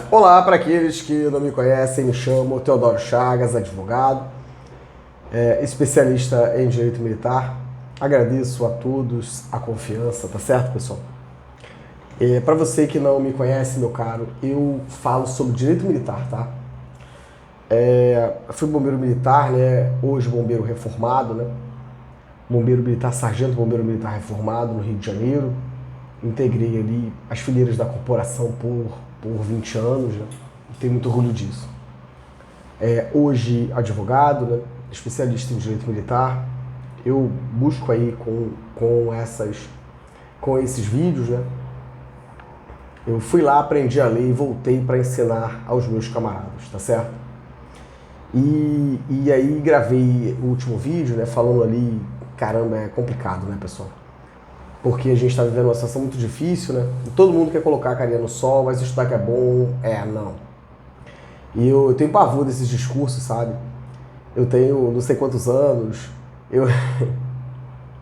Olá, para aqueles que não me conhecem, me chamo Teodoro Chagas, advogado, especialista em direito militar. Agradeço a todos a confiança, tá certo, pessoal? Para você que não me conhece, meu caro, eu falo sobre direito militar, tá? Fui bombeiro militar, né? Hoje bombeiro reformado, né? Bombeiro militar, sargento bombeiro militar reformado no Rio de Janeiro. Integrei ali as fileiras da corporação por 20 anos, né? Tenho muito orgulho disso. Hoje advogado, né? Especialista em direito militar. Eu busco aí com esses vídeos, né? Eu fui lá, aprendi a ler e voltei para ensinar aos meus camaradas, tá certo? E aí gravei o último vídeo, né? Falando ali, caramba, é complicado, né, pessoal? Porque a gente está vivendo uma situação muito difícil, né? E todo mundo quer colocar a carinha no sol, mas estudar que é bom, não. E eu tenho pavor desses discursos, sabe? Eu tenho não sei quantos anos, eu...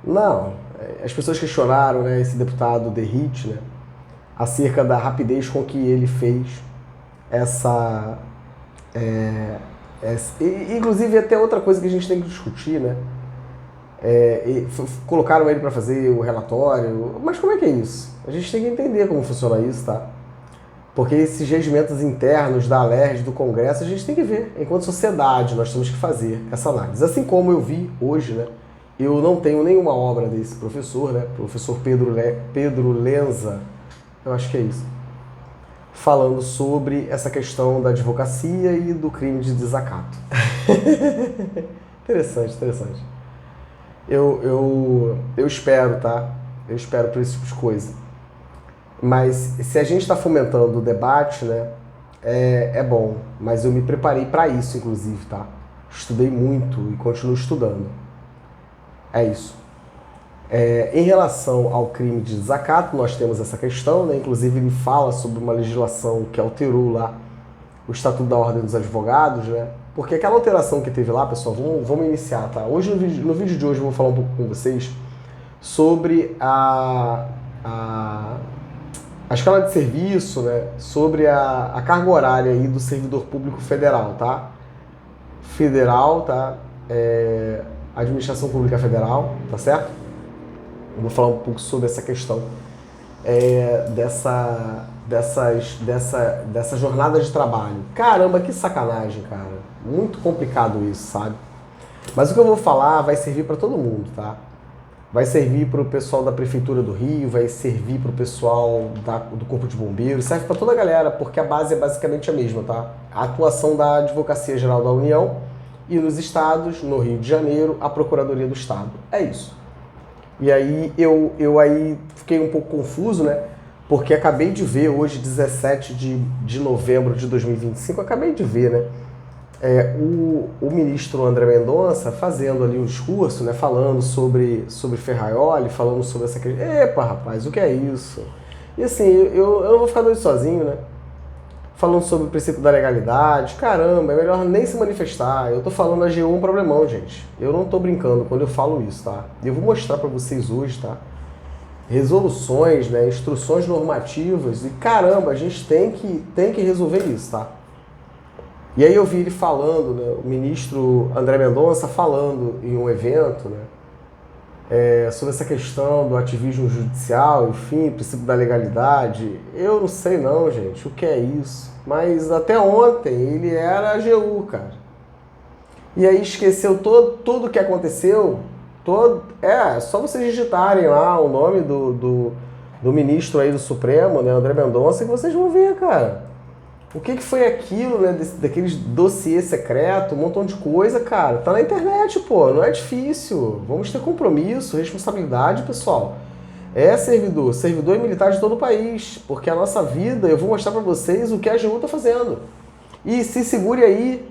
Não, as pessoas questionaram, né, esse deputado Derrite, né, acerca da rapidez com que ele fez essa... inclusive até outra coisa que a gente tem que discutir, né? Colocaram ele para fazer o relatório, mas como é que é isso? A gente tem que entender como funciona isso, tá? Porque esses regimentos internos da Alerj, do Congresso, a gente tem que ver. Enquanto sociedade, nós temos que fazer essa análise. Assim como eu vi hoje, né? Eu não tenho nenhuma obra desse professor, né? Professor Pedro Lenza, eu acho que é isso, falando sobre essa questão da advocacia e do crime de desacato. Interessante, interessante. Eu espero, tá? Eu espero por esse tipo de coisa. Mas se a gente está fomentando o debate, né, é bom. Mas eu me preparei para isso, inclusive, tá? Estudei muito e continuo estudando. É isso. Em relação ao crime de desacato, nós temos essa questão, né? Inclusive ele fala sobre uma legislação que alterou lá o Estatuto da Ordem dos Advogados, né? Porque aquela alteração que teve lá, pessoal, vamos iniciar, tá? Hoje, no vídeo de hoje, eu vou falar um pouco com vocês sobre a escala de serviço, né? Sobre a carga horária aí do servidor público federal, tá? Federal, tá? Administração Pública Federal, tá certo? Eu vou falar um pouco sobre essa questão dessa jornada de trabalho. Caramba, que sacanagem, cara. Muito complicado isso, sabe? Mas o que eu vou falar vai servir para todo mundo, tá? Vai servir para o pessoal da Prefeitura do Rio, vai servir para o pessoal do Corpo de Bombeiros, serve para toda a galera, porque a base é basicamente a mesma, tá? A atuação da Advocacia Geral da União e nos estados, no Rio de Janeiro, a Procuradoria do Estado. É isso. E aí eu aí fiquei um pouco confuso, né? Porque acabei de ver hoje, 17 de novembro de 2025, acabei de ver, né? O ministro André Mendonça fazendo ali um discurso, né, falando sobre Ferraioli, falando sobre essa questão. Epa, rapaz, o que é isso? E assim, eu não vou ficar doido sozinho, né? Falando sobre o princípio da legalidade. Caramba, é melhor nem se manifestar. Eu tô falando a AGU um problemão, gente. Eu não tô brincando quando eu falo isso, tá? Eu vou mostrar pra vocês hoje, tá? Resoluções, né, instruções normativas. E caramba, a gente tem que resolver isso, tá? E aí eu vi ele falando, né, o ministro André Mendonça falando em um evento, né, sobre essa questão do ativismo judicial, enfim, princípio da legalidade. Eu não sei não, gente, o que é isso. Mas até ontem ele era AGU, cara. E aí esqueceu tudo o que aconteceu. Só vocês digitarem lá o nome do ministro aí do Supremo, né, André Mendonça, que vocês vão ver, cara. O que foi aquilo, né, daqueles dossiê secreto, um montão de coisa, cara. Tá na internet, pô, não é difícil. Vamos ter compromisso, responsabilidade, pessoal. Servidor e militar de todo o país, porque a nossa vida, eu vou mostrar pra vocês o que a AGU tá fazendo. E se segure aí,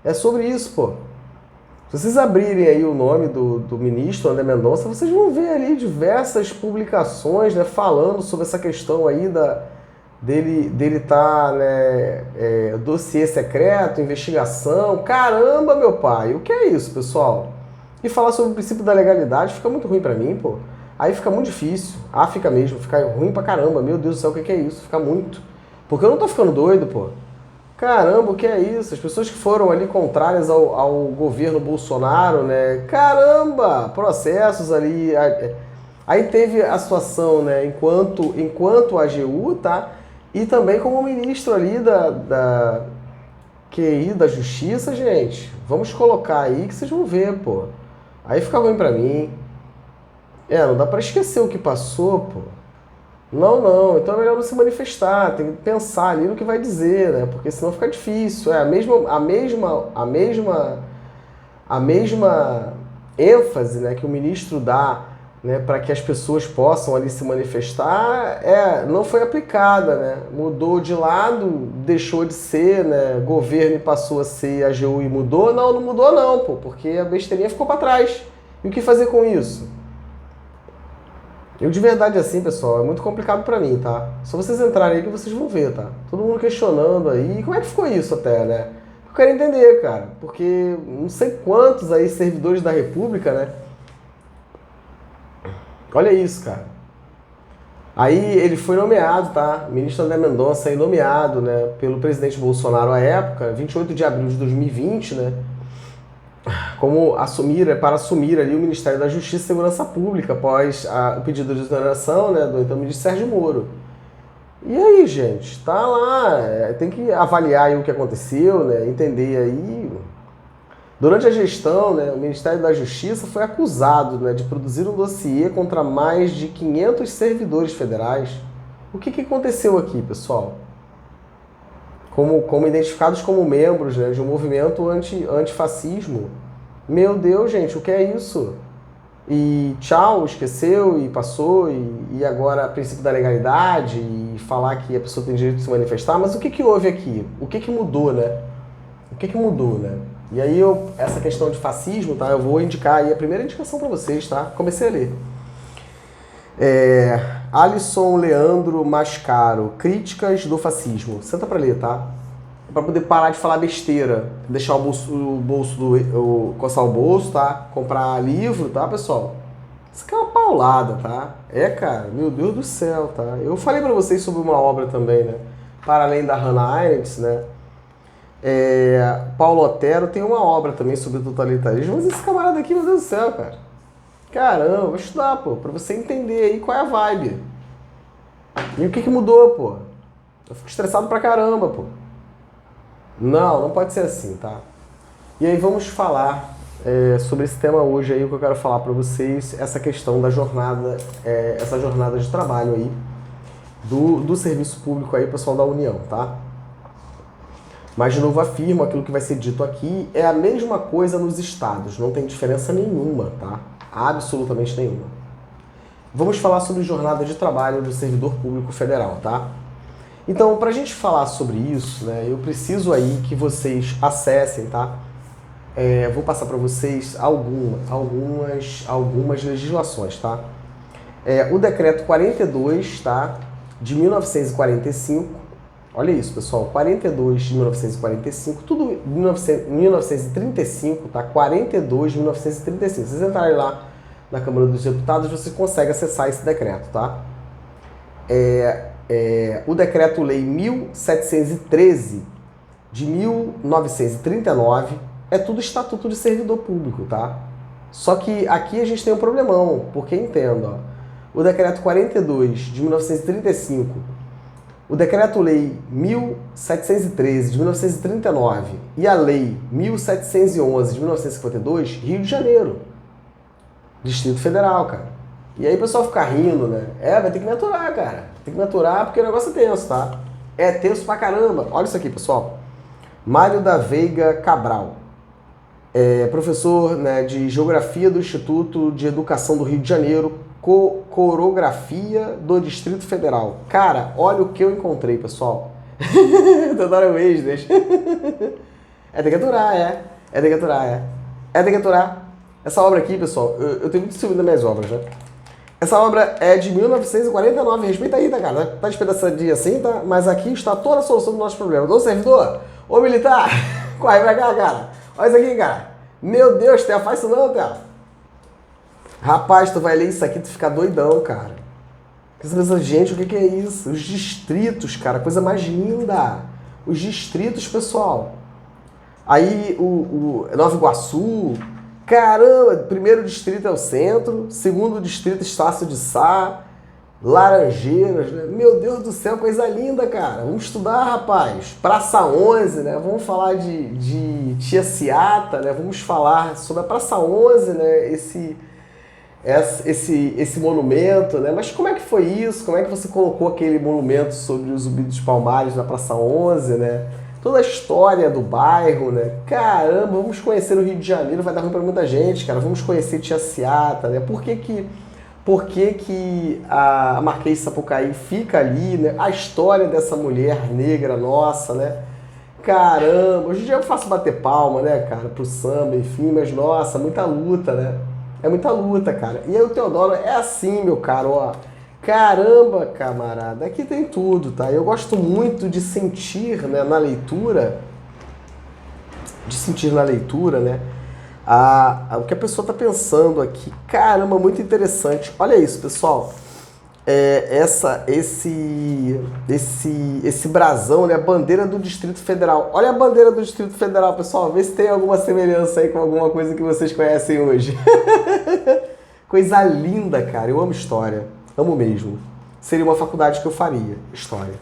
é sobre isso, pô. Se vocês abrirem aí o nome do ministro André Mendonça, vocês vão ver ali diversas publicações, né, falando sobre essa questão aí dele tá, né, dossiê secreto, investigação. Caramba, meu pai, o que é isso, pessoal? E falar sobre o princípio da legalidade fica muito ruim pra mim, pô. Aí fica muito difícil. Fica mesmo, fica ruim pra caramba. Meu Deus do céu, o que é isso? Fica muito. Porque eu não tô ficando doido, pô. Caramba, o que é isso? As pessoas que foram ali contrárias ao governo Bolsonaro, né? Caramba, processos ali. Aí teve a situação, né? Enquanto AGU, tá? E também como ministro ali da QI, da Justiça, gente. Vamos colocar aí que vocês vão ver, pô. Aí fica ruim pra mim. Não dá pra esquecer o que passou, pô. Não, não. Então é melhor não se manifestar. Tem que pensar ali no que vai dizer, né? Porque senão fica difícil. A mesma ênfase, né, que o ministro dá, né, para que as pessoas possam ali se manifestar, não foi aplicada, né? Mudou de lado, deixou de ser, né? Governo e passou a ser AGU e mudou? Não, não mudou não, pô, porque a besteirinha ficou para trás. E o que fazer com isso? Eu de verdade assim, pessoal, é muito complicado pra mim, tá? Só vocês entrarem aí que vocês vão ver, tá? Todo mundo questionando aí, como é que ficou isso até, né? Eu quero entender, cara, porque não sei quantos aí servidores da República, né? Olha isso, cara. Aí ele foi nomeado, tá? Ministro André Mendonça aí nomeado, né, pelo presidente Bolsonaro à época, 28 de abril de 2020, né? Para assumir ali o Ministério da Justiça e Segurança Pública após o pedido de exoneração, né, do então ministro Sérgio Moro. E aí, gente, tá lá, tem que avaliar aí o que aconteceu, né, entender aí. Durante a gestão, né, o Ministério da Justiça foi acusado, né, de produzir um dossiê contra mais de 500 servidores federais. O que aconteceu aqui, pessoal? Como identificados como membros, né, de um movimento antifascismo. Meu Deus, gente, o que é isso? E tchau, esqueceu e passou, e agora a princípio da legalidade, e falar que a pessoa tem direito de se manifestar, mas o que houve aqui? O que mudou, né? O que mudou, né? E aí essa questão de fascismo, tá? Eu vou indicar aí a primeira indicação para vocês, tá? Comecei a ler. Alisson Leandro Mascaro, Críticas do Fascismo. Senta pra ler, tá? Pra poder parar de falar besteira. Deixar coçar o bolso, tá? Comprar livro, tá, pessoal? Isso aqui é uma paulada, tá? Cara, meu Deus do céu, tá? Eu falei pra vocês sobre uma obra também, né? Para além da Hannah Arendt, né? Paulo Otero tem uma obra também sobre totalitarismo. Mas esse camarada aqui, meu Deus do céu, cara. Caramba, vou estudar, pô, pra você entender aí qual é a vibe. E o que mudou, pô? Eu fico estressado pra caramba, pô. Não pode ser assim, tá? E aí vamos falar sobre esse tema hoje aí, o que eu quero falar pra vocês, essa questão da jornada, essa jornada de trabalho aí, do serviço público aí, pessoal da União, tá? Mas, de novo, afirmo, aquilo que vai ser dito aqui é a mesma coisa nos estados, não tem diferença nenhuma, tá? Absolutamente nenhuma. Vamos falar sobre jornada de trabalho do servidor público federal, tá? Então, para a gente falar sobre isso, né, eu preciso aí que vocês acessem, tá? Vou passar para vocês algumas legislações, tá? O decreto 42, tá? De 1945. Olha isso, pessoal, 42 de 1945, tudo 1935, tá? 42 de 1935. Se vocês entrarem lá na Câmara dos Deputados, vocês conseguem acessar esse decreto, tá? O Decreto-Lei 1713 de 1939 é tudo Estatuto de Servidor Público, tá? Só que aqui a gente tem um problemão, porque entenda, ó, o Decreto 42 de 1935, o Decreto-Lei 1713 de 1939 e a Lei 1711 de 1952, Rio de Janeiro, Distrito Federal, cara. E aí o pessoal fica rindo, né? Vai ter que me aturar, cara. Tem que me aturar porque o negócio é tenso, tá? É tenso pra caramba. Olha isso aqui, pessoal. Mário da Veiga Cabral. Professor, né, de Geografia do Instituto de Educação do Rio de Janeiro, Corografia do Distrito Federal. Cara, olha o que eu encontrei, pessoal. Tentaram o ex, deixa. Tem que aturar, tem que aturar, tem que aturar. Essa obra aqui, pessoal, eu tenho muito ciúme das minhas obras, né? Essa obra é de 1949, respeita aí, tá, cara? Tá despedaçadinha assim, tá? Mas aqui está toda a solução do nosso problema. Ô servidor, ô militar, corre pra cá, cara. Olha isso aqui, cara. Meu Deus, Theo, faz isso não, Theo. Rapaz, tu vai ler isso aqui e tu fica doidão, cara. Porque você pensa, gente, o que é isso? Os distritos, cara, coisa mais linda. Os distritos, pessoal. Aí o Nova Iguaçu, caramba, primeiro distrito é o centro, segundo distrito Estácio de Sá, Laranjeiras, né? Meu Deus do céu, coisa linda, cara. Vamos estudar, rapaz. Praça 11, né? Vamos falar de Tia Ciata, né? Vamos falar sobre a Praça 11, né? Esse monumento, né? Mas como é que foi isso? Como é que você colocou aquele monumento sobre o Zumbi dos Palmares na Praça 11, né? Toda a história do bairro, né? Caramba, vamos conhecer o Rio de Janeiro, vai dar ruim pra muita gente, cara. Vamos conhecer Tia Ciata, né? Por que a Marquês de Sapucaí fica ali, né? A história dessa mulher negra nossa, né? Caramba, hoje em dia eu faço bater palma, né, cara, pro samba, enfim, mas nossa, muita luta, né? É muita luta, cara. E aí o Teodoro é assim, meu caro, ó. Caramba, camarada, aqui tem tudo, tá? Eu gosto muito de sentir, né, na leitura, né, o que a pessoa está pensando aqui. Caramba, muito interessante. Olha isso, pessoal. Esse brasão, né, a bandeira do Distrito Federal. Olha a bandeira do Distrito Federal, pessoal. Vê se tem alguma semelhança aí com alguma coisa que vocês conhecem hoje. Coisa linda, cara. Eu amo história. Amo mesmo. Seria uma faculdade que eu faria. História.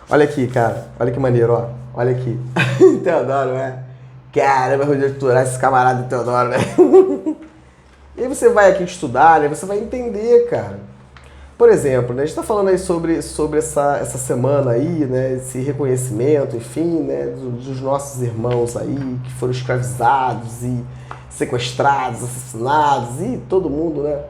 Olha aqui, cara. Olha que maneiro, ó. Olha aqui. Teodoro, né? Caramba, vou doutorar esse camarada Teodoro, né? E aí você vai aqui estudar, né? Você vai entender, cara. Por exemplo, né? A gente tá falando aí sobre essa semana aí, né? Esse reconhecimento, enfim, né? Dos nossos irmãos aí que foram escravizados e sequestrados, assassinados e todo mundo, né?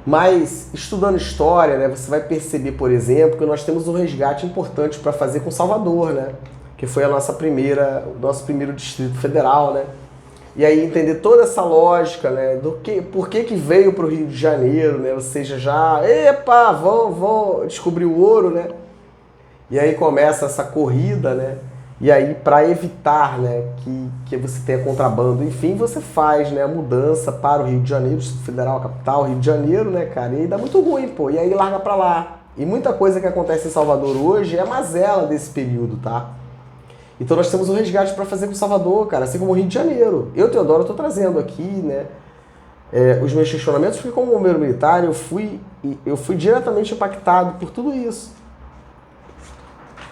Mas, estudando história, né, você vai perceber, por exemplo, que nós temos um resgate importante para fazer com Salvador, né? Que foi o nosso primeiro Distrito Federal, né? E aí entender toda essa lógica, né? Por que veio para o Rio de Janeiro, né? Ou seja, vão descobrir o ouro, né? E aí começa essa corrida, né? E aí, para evitar, né, que você tenha contrabando, enfim, você faz, né, a mudança para o Rio de Janeiro, Distrito Federal, capital, Rio de Janeiro, né, cara? E aí dá muito ruim, pô. E aí larga para lá. E muita coisa que acontece em Salvador hoje é mazela desse período, tá? Então nós temos um resgate para fazer com Salvador, cara, assim como o Rio de Janeiro. Eu, Teodoro, estou trazendo aqui, né, os meus questionamentos, porque como bombeiro militar eu fui diretamente impactado por tudo isso.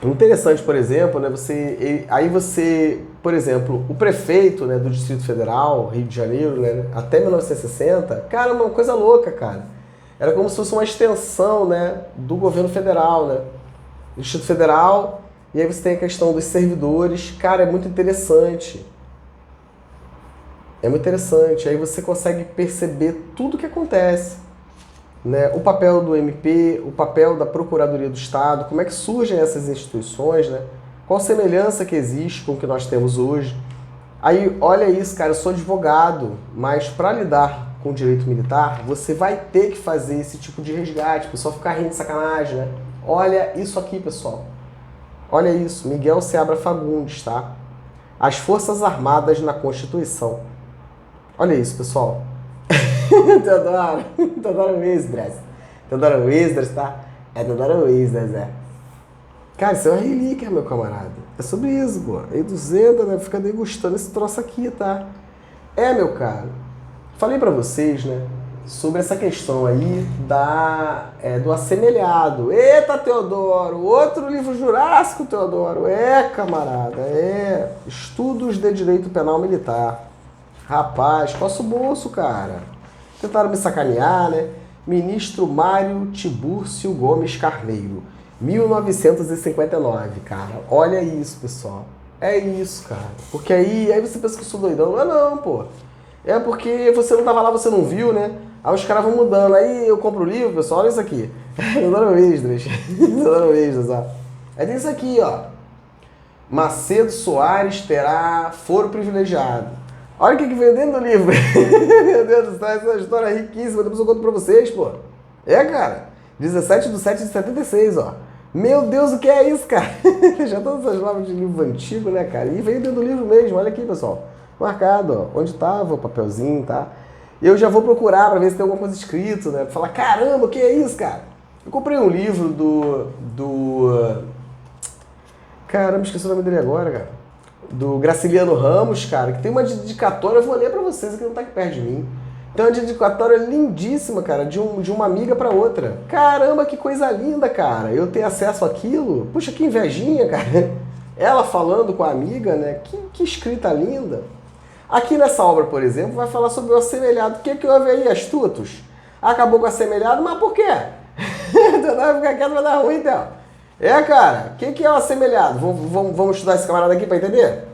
Interessante, por exemplo, né, por exemplo, o prefeito, né, do Distrito Federal, Rio de Janeiro, né, até 1960, cara, uma coisa louca, cara. Era como se fosse uma extensão, né, do governo federal, né, do Distrito Federal, e aí você tem a questão dos servidores. Cara, é muito interessante. É muito interessante. Aí você consegue perceber tudo o que acontece. Né? O papel do MP, o papel da Procuradoria do Estado, como é que surgem essas instituições, né? Qual a semelhança que existe com o que nós temos hoje. Aí, olha isso, cara, eu sou advogado, mas para lidar com o direito militar, você vai ter que fazer esse tipo de resgate, o pessoal ficar rindo de sacanagem, né? Olha isso aqui, pessoal. Olha isso, Miguel Seabra Fagundes, tá? As Forças Armadas na Constituição. Olha isso, pessoal. Teodoro Esdras. Teodoro Esdras, tá? É Teodoro Esdras, é. Cara, isso é uma relíquia, meu camarada. É sobre isso, pô. Aí 200, né? Fica degustando esse troço aqui, tá? Meu caro. Falei pra vocês, né? Sobre essa questão aí do assemelhado. Eita, Teodoro! Outro livro jurássico, Teodoro. Camarada. Estudos de Direito Penal Militar. Rapaz, coça o bolso, cara. Tentaram me sacanear, né? Ministro Mário Tibúrcio Gomes Carneiro, 1959, cara. Olha isso, pessoal. É isso, cara. Porque aí você pensa que eu sou doidão. Não, pô. É porque você não tava lá, você não viu, né? Aí os caras vão mudando. Aí eu compro o livro, pessoal, olha isso aqui. Teodoro Esdras. Teodoro Esdras, ó. Aí tem isso aqui, ó. Macedo Soares terá foro privilegiado. Olha o que veio dentro do livro. Meu Deus do céu, essa história é riquíssima. Depois eu conto pra vocês, pô. Cara. 17/7/76, ó. Meu Deus, o que é isso, cara? Já todas essas novas de livro antigo, né, cara? E veio dentro do livro mesmo. Olha aqui, pessoal. Marcado, ó. Onde tava o papelzinho, tá? Eu já vou procurar pra ver se tem alguma coisa escrito, né? Pra falar, caramba, o que é isso, cara? Eu comprei um livro caramba, esqueci o nome dele agora, cara. Do Graciliano Ramos, cara, que tem uma dedicatória, eu vou ler pra vocês, aqui não tá aqui perto de mim. Tem uma dedicatória lindíssima, cara, de uma amiga pra outra. Caramba, que coisa linda, cara. Eu ter acesso àquilo. Puxa, que invejinha, cara. Ela falando com a amiga, né? Que escrita linda. Aqui nessa obra, por exemplo, vai falar sobre o assemelhado. O que houve aí, astutos? Acabou com o assemelhado, mas por quê? Vai ficar quieto, vai dar ruim, então. Cara, o que é o assemelhado? Vamos estudar esse camarada aqui pra entender?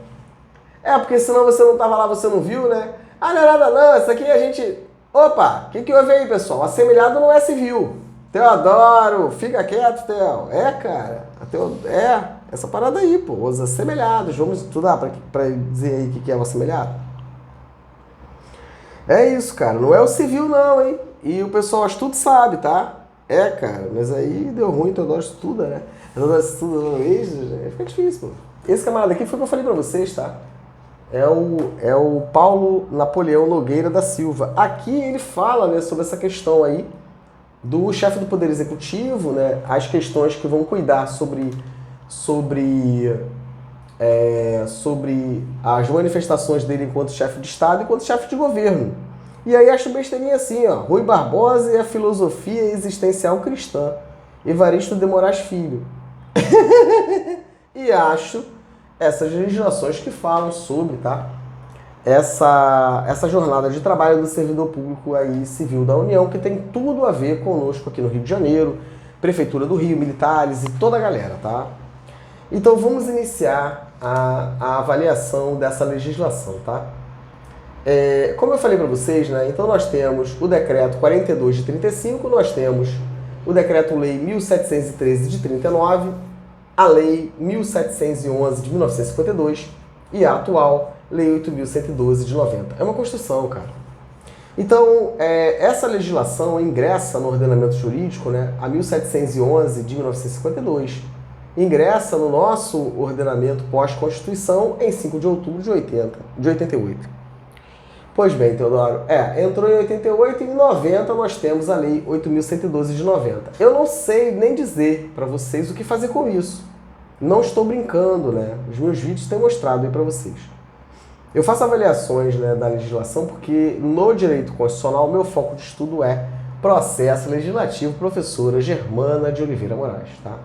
Porque senão você não tava lá, você não viu, né? Não é nada não, isso aqui a gente... Opa, o que houve aí, pessoal? O assemelhado não é civil. Teodoro, fica quieto, Theo. Cara, essa parada aí, pô, os assemelhados. Vamos estudar pra dizer aí o que é o assemelhado. É isso, cara, não é o civil não, hein? E o pessoal astuto sabe, tá? Cara, mas aí deu ruim, Teodoro estuda, né? Teodoro estuda uma vez, fica difícil, pô. Esse camarada aqui foi o que eu falei pra vocês, tá? É o Paulo Napoleão Nogueira da Silva. Aqui ele fala, né, sobre essa questão aí do chefe do Poder Executivo, né, as questões que vão cuidar sobre as manifestações dele enquanto chefe de Estado e enquanto chefe de governo. E aí acho besteirinha assim, ó, Rui Barbosa e a filosofia existencial cristã, Evaristo de Moraes Filho. E acho essas legislações que falam sobre, tá? Essa jornada de trabalho do servidor público aí, civil da União, que tem tudo a ver conosco aqui no Rio de Janeiro, Prefeitura do Rio, militares e toda a galera, tá? Então vamos iniciar a avaliação dessa legislação, tá? Como eu falei para vocês, né? Então nós temos o decreto 42 de 35, nós temos o decreto-lei 1713 de 39, a lei 1711 de 1952 e a atual lei 8.112 de 90. É uma Constituição, cara. Então, essa legislação ingressa no ordenamento jurídico, né, a 1711 de 1952, ingressa no nosso ordenamento pós-Constituição em 5 de outubro de 88. Pois bem, Teodoro, entrou em 88 e em 90 nós temos a lei 8.112 de 90. Eu não sei nem dizer para vocês o que fazer com isso. Não estou brincando, né? Os meus vídeos têm mostrado aí para vocês. Eu faço avaliações, né, da legislação porque no direito constitucional o meu foco de estudo é processo legislativo, professora Germana de Oliveira Moraes, tá?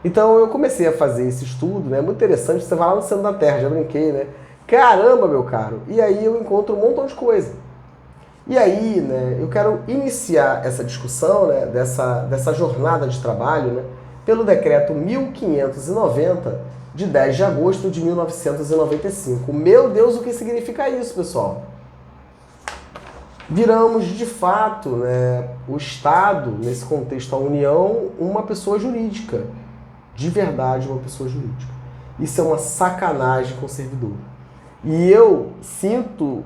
Então eu comecei a fazer esse estudo, né? Muito interessante, você vai lá no centro da Terra, já brinquei, né? Caramba, meu caro! E aí eu encontro um montão de coisa. E aí, né, eu quero iniciar essa discussão, né, dessa jornada de trabalho, né, pelo decreto 1590 de 10 de agosto de 1995. Meu Deus, o que significa isso, pessoal? Viramos, de fato, né, o Estado, nesse contexto, a União, uma pessoa jurídica. De verdade, uma pessoa jurídica. Isso é uma sacanagem com o servidor. E eu sinto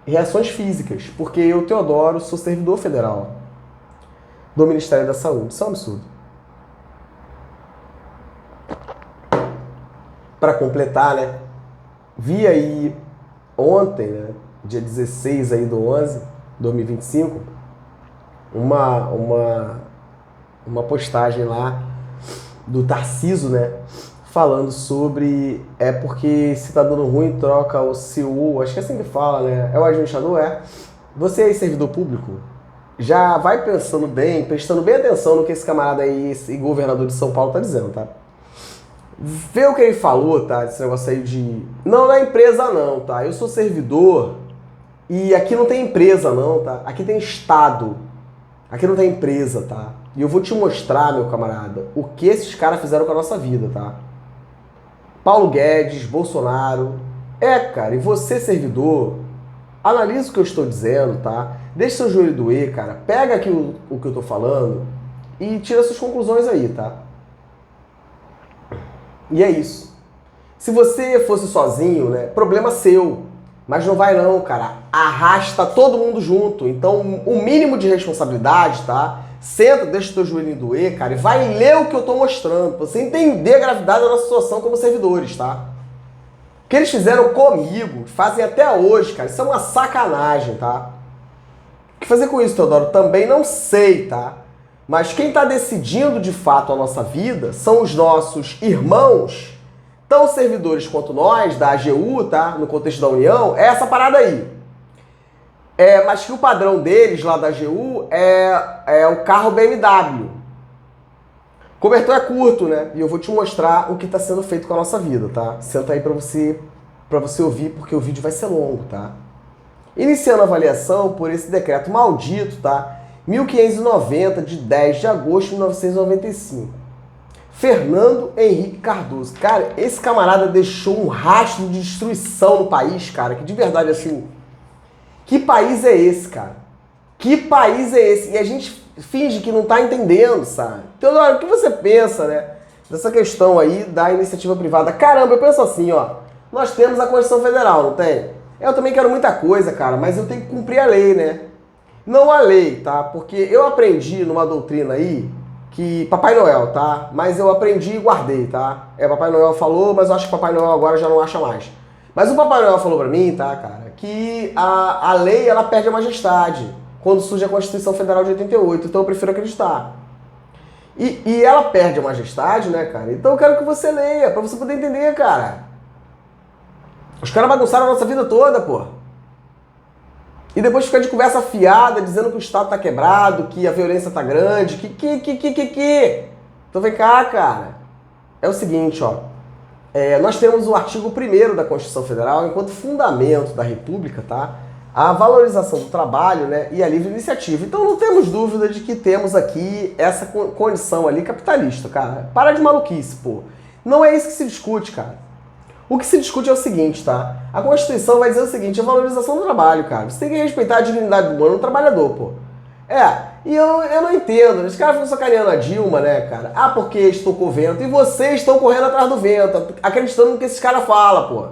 reações físicas, porque eu, Teodoro, sou servidor federal do Ministério da Saúde. Isso é um absurdo. Para completar, né? Vi aí ontem, né, dia 16 aí do 11, 2025, uma postagem lá do Tarciso, né? Falando sobre porque se tá dando ruim, troca o CEO, acho que é assim que fala, né? É o administrador, Você aí, servidor público, já vai pensando bem, prestando bem atenção no que esse camarada aí, esse governador de São Paulo tá dizendo, tá? Vê o que ele falou, tá? Esse negócio aí de... Não é empresa não, tá? Eu sou servidor e aqui não tem empresa não, tá? Aqui tem Estado. Aqui não tem empresa, tá? E eu vou te mostrar, meu camarada, o que esses caras fizeram com a nossa vida, tá? Paulo Guedes, Bolsonaro. Cara, e você, servidor, analisa o que eu estou dizendo, tá? Deixa seu joelho doer, cara. Pega aqui o que eu tô falando e tira suas conclusões aí, tá? E é isso. Se você fosse sozinho, né, problema seu. Mas não vai não, cara. Arrasta todo mundo junto. Então, o mínimo de responsabilidade, tá? Senta, deixa o teu joelhinho doer, cara, e vai ler o que eu tô mostrando, pra você entender a gravidade da nossa situação como servidores, tá? O que eles fizeram comigo, fazem até hoje, cara, isso é uma sacanagem, tá? O que fazer com isso, Teodoro? Também não sei, tá? Mas quem está decidindo de fato a nossa vida são os nossos irmãos, tão servidores quanto nós, da AGU, tá? No contexto da União, é essa parada aí. Mas que o padrão deles lá da AGU é o carro BMW. O cobertor é curto, né? E eu vou te mostrar o que está sendo feito com a nossa vida, tá? Senta aí para você ouvir, porque o vídeo vai ser longo, tá? Iniciando a avaliação por esse decreto maldito, tá? 1590, de 10 de agosto de 1995. Fernando Henrique Cardoso. Cara, esse camarada deixou um rastro de destruição no país, cara, que de verdade, assim... Que país é esse, cara? Que país é esse? E a gente finge que não tá entendendo, sabe? Teodoro, o que você pensa, né? Dessa questão aí da iniciativa privada. Caramba, eu penso assim, ó. Nós temos a Constituição Federal, não tem? Eu também quero muita coisa, cara, mas eu tenho que cumprir a lei, né? Não a lei, tá? Porque eu aprendi numa doutrina aí que... Papai Noel, tá? Mas eu aprendi e guardei, tá? Papai Noel falou, mas eu acho que Papai Noel agora já não acha mais. Mas o Papai Noel falou pra mim, tá, cara, que a lei, ela perde a majestade quando surge a Constituição Federal de 88, então eu prefiro acreditar. E ela perde a majestade, né, cara? Então eu quero que você leia, pra você poder entender, cara. Os caras bagunçaram a nossa vida toda, pô. E depois fica de conversa fiada, dizendo que o Estado tá quebrado, que a violência tá grande, que. Então vem cá, cara. É o seguinte, ó. Nós temos o artigo 1º da Constituição Federal enquanto fundamento da República, tá? A valorização do trabalho, né, e a livre iniciativa. Então não temos dúvida de que temos aqui essa condição ali capitalista, cara. Para de maluquice, pô. Não é isso que se discute, cara. O que se discute é o seguinte, tá? A Constituição vai dizer o seguinte, a valorização do trabalho, cara. Você tem que respeitar a dignidade humana do trabalhador, pô. E eu não entendo. Os caras ficam sacaneando a Dilma, né, cara? Ah, porque estocou vento. E vocês estão correndo atrás do vento, acreditando no que esses caras falam, pô.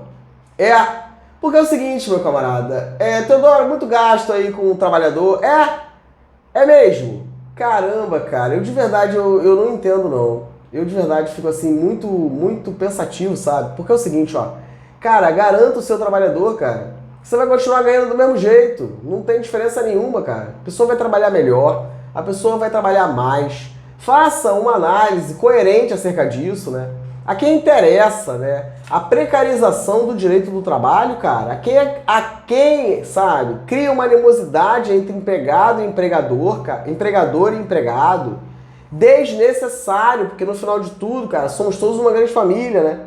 Porque é o seguinte, meu camarada. Teodoro, muito gasto aí com o trabalhador. É mesmo? Caramba, cara. Eu de verdade, eu não entendo, não. Eu de verdade fico assim, muito, muito pensativo, sabe? Porque é o seguinte, ó. Cara, garanta o seu trabalhador, cara. Você vai continuar ganhando do mesmo jeito. Não tem diferença nenhuma, cara. A pessoa vai trabalhar melhor, a pessoa vai trabalhar mais. Faça uma análise coerente acerca disso, né? A quem interessa, né? A precarização do direito do trabalho, cara. A quem, sabe, cria uma animosidade entre empregado e empregador, cara, empregador e empregado. Desnecessário, porque no final de tudo, cara, somos todos uma grande família, né?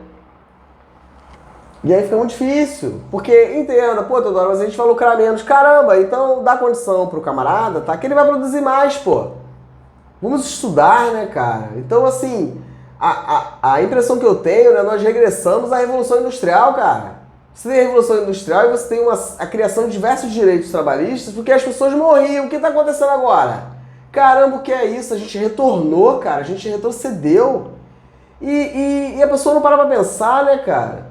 E aí fica muito difícil, porque, entenda, pô, Teodoro, mas a gente vai lucrar menos. Caramba, então dá condição pro camarada, tá? Que ele vai produzir mais, pô. Vamos estudar, né, cara? Então, assim, a impressão que eu tenho, né, nós regressamos à Revolução Industrial, cara. Você tem a Revolução Industrial e você tem a criação de diversos direitos trabalhistas, porque as pessoas morriam. O que tá acontecendo agora? Caramba, o que é isso? A gente retornou, cara, a gente retrocedeu. E a pessoa não para pra pensar, né, cara?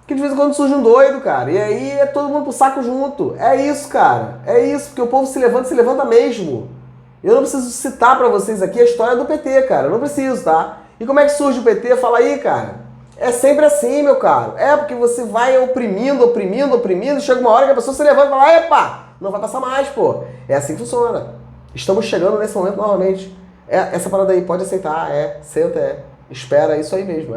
Que de vez em quando surge um doido, cara. E aí é todo mundo pro saco junto. É isso, cara. É isso, porque o povo se levanta mesmo. Eu não preciso citar pra vocês aqui a história do PT, cara. Eu não preciso, tá? E como é que surge o PT? Fala aí, cara. É sempre assim, meu caro. Porque você vai oprimindo, e chega uma hora que a pessoa se levanta e fala, epa, não vai passar mais, pô. É assim que funciona. Estamos chegando nesse momento novamente. Essa parada aí, pode aceitar, senta, espera, é isso aí mesmo,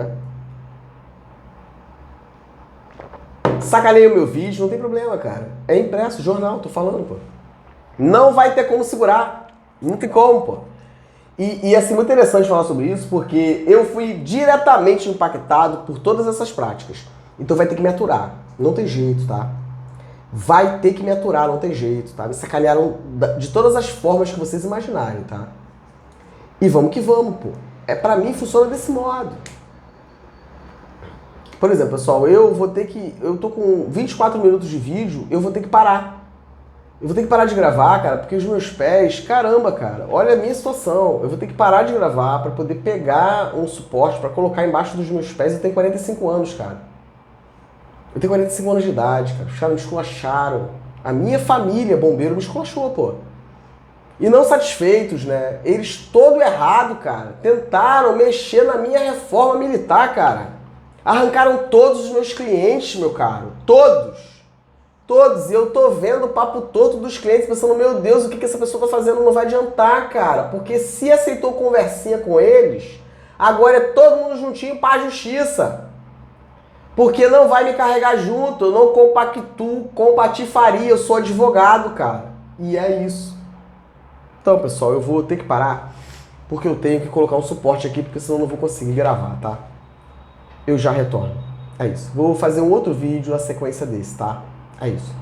Sacaneia o meu vídeo, não tem problema, cara. É impresso, jornal, tô falando, pô. Não vai ter como segurar. Não tem como, pô. E assim, muito interessante falar sobre isso, porque eu fui diretamente impactado por todas essas práticas. Então vai ter que me aturar. Não tem jeito, tá? Vai ter que me aturar, não tem jeito, tá? Me sacanearam de todas as formas que vocês imaginarem, tá? E vamos que vamos, pô. Pra mim funciona desse modo. Por exemplo, pessoal, eu tô com 24 minutos de vídeo, eu vou ter que parar. Eu vou ter que parar de gravar, cara, porque os meus pés, caramba, cara, olha a minha situação. Eu vou ter que parar de gravar para poder pegar um suporte para colocar embaixo dos meus pés. Eu tenho 45 anos, cara. Eu tenho 45 anos de idade, cara. Os caras me esculacharam. A minha família, bombeiro, me esculachou, pô. E não satisfeitos, né? Eles todo errado, cara. Tentaram mexer na minha reforma militar, cara. Arrancaram todos os meus clientes, meu caro. Todos. todos. E eu tô vendo o papo torto dos clientes pensando, meu Deus, o que essa pessoa tá fazendo não vai adiantar, cara. Porque se aceitou conversinha com eles, agora é todo mundo juntinho para a justiça. Porque não vai me carregar junto, eu não compactuo com patifaria, eu sou advogado, cara. E é isso. Então, pessoal, eu vou ter que parar, porque eu tenho que colocar um suporte aqui, porque senão eu não vou conseguir gravar, tá? Eu já retorno. É isso. Vou fazer um outro vídeo na sequência desse, tá? É isso.